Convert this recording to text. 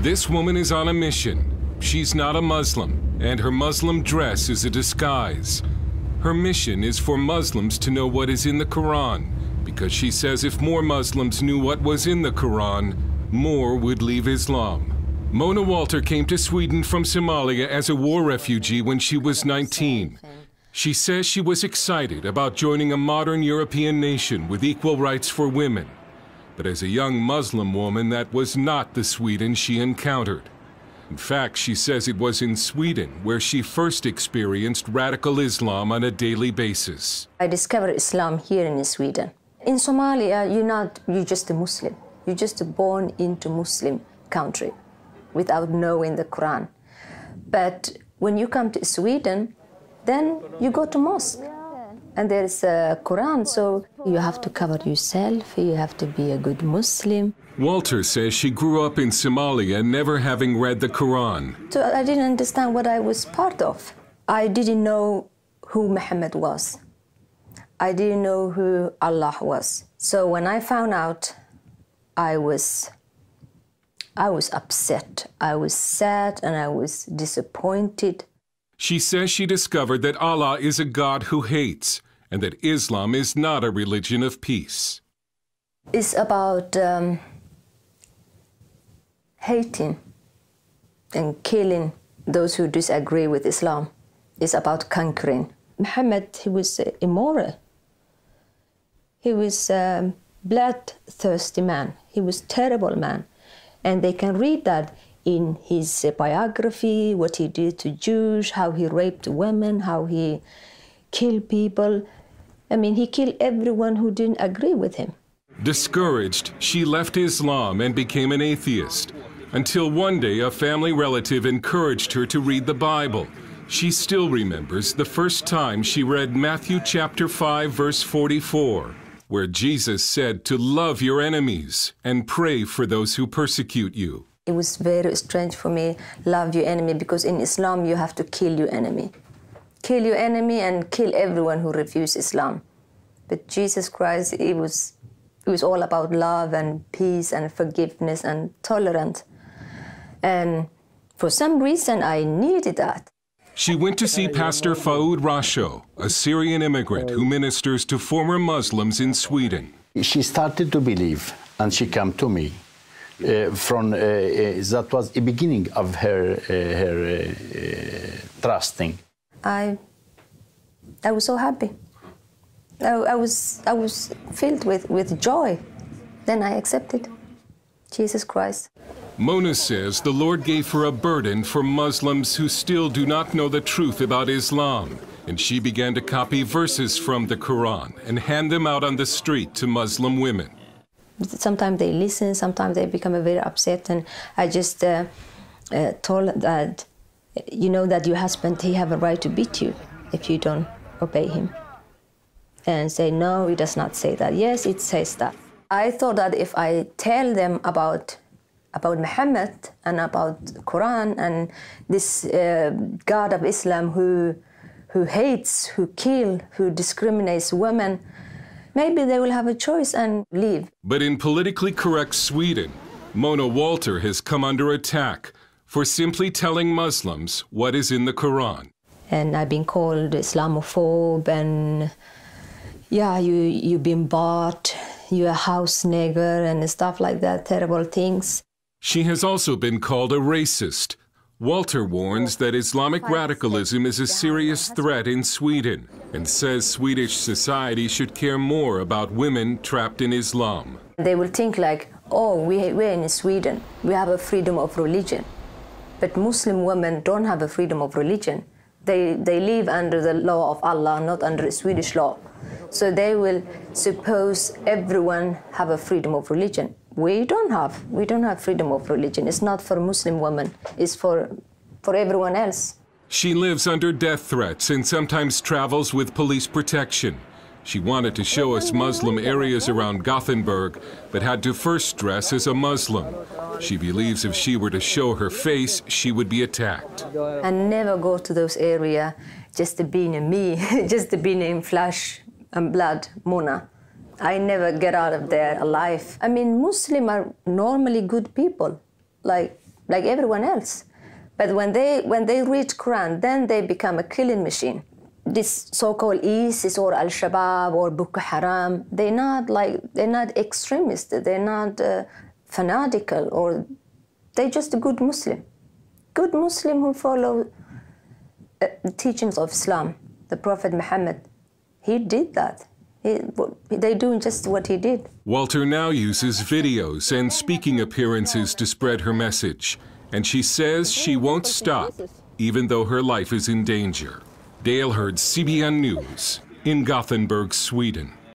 This woman is on a mission. She's not a Muslim, and her Muslim dress is a disguise. Her mission is for Muslims to know what is in the Quran, because she says if more Muslims knew what was in the Quran, more would leave Islam. Mona Walter came to Sweden from Somalia as a war refugee when she was 19. She says she was excited about joining a modern European nation with equal rights for women. But as a young Muslim woman, that was not the Sweden she encountered. In fact, she says it was in Sweden where she first experienced radical Islam on a daily basis. I discovered Islam here in Sweden. In Somalia, you're just a Muslim. You're just born into Muslim country without knowing the Quran. But when you come to Sweden, then you go to mosque. And there's a Quran, so you have to cover yourself, you have to be a good Muslim. Walter says she grew up in Somalia never having read the Quran. So I didn't understand what I was part of. I didn't know who Muhammad was. I didn't know who Allah was. So when I found out, I was upset. I was sad and I was disappointed. She says she discovered that Allah is a God who hates, and that Islam is not a religion of peace. It's about hating and killing those who disagree with Islam. It's about conquering. Muhammad, he was immoral. He was a bloodthirsty man. He was a terrible man. And they can read that in his biography, what he did to Jews, how he raped women, how he killed people. I mean, he killed everyone who didn't agree with him. Discouraged, she left Islam and became an atheist, until one day a family relative encouraged her to read the Bible. She still remembers the first time she read Matthew chapter 5, verse 44, where Jesus said to love your enemies and pray for those who persecute you. It was very strange for me, love your enemy, because in Islam you have to kill your enemy. Kill your enemy and kill everyone who refuses Islam. But Jesus Christ, it was all about love and peace and forgiveness and tolerance. And for some reason, I needed that. She went to see Pastor Faoud Rasho, a Syrian immigrant who ministers to former Muslims in Sweden. She started to believe, and she came to me. That was the beginning of her trusting. I was so happy. I was filled with joy. Then I accepted Jesus Christ. Mona says the Lord gave her a burden for Muslims who still do not know the truth about Islam, and she began to copy verses from the Quran and hand them out on the street to Muslim women. Sometimes they listen, sometimes they become very upset, and I just told that, you know, that your husband, he have a right to beat you if you don't obey him. And say, no, it does not say that. Yes, it says that. I thought that if I tell them about Muhammad and about the Quran and this God of Islam who hates, who kills, who discriminates women, maybe they will have a choice and leave. But in politically correct Sweden, Mona Walter has come under attack for simply telling Muslims what is in the Quran. And I've been called Islamophobe, and yeah, you've been bought, you're a house nigger and stuff like that, terrible things. She has also been called a racist. Walter warns that Islamic radicalism is a serious threat in Sweden and says Swedish society should care more about women trapped in Islam. They will think like, oh, we're in Sweden, we have a freedom of religion. But Muslim women don't have a freedom of religion. They live under the law of Allah, not under Swedish law. So they will suppose everyone have a freedom of religion. We don't have freedom of religion. It's not for Muslim women, it's for everyone else. She lives under death threats and sometimes travels with police protection. She wanted to show us Muslim areas around Gothenburg, but had to first dress as a Muslim. She believes if she were to show her face, she would be attacked. I never go to those areas just to be in me, just to be in flesh and blood, Mona. I never get out of there alive. I mean, Muslims are normally good people. Like, like everyone else. But when they read Quran, then they become a killing machine. This so-called ISIS or Al-Shabaab or Boko Haram, they're not extremists, they're not fanatical, or they're just a good Muslim who follow the teachings of Islam. The Prophet Muhammad, he did that. They're doing just what he did. Walter now uses videos and speaking appearances to spread her message, and she says she won't stop, even though her life is in danger. Dale Hurd, CBN News, in Gothenburg, Sweden.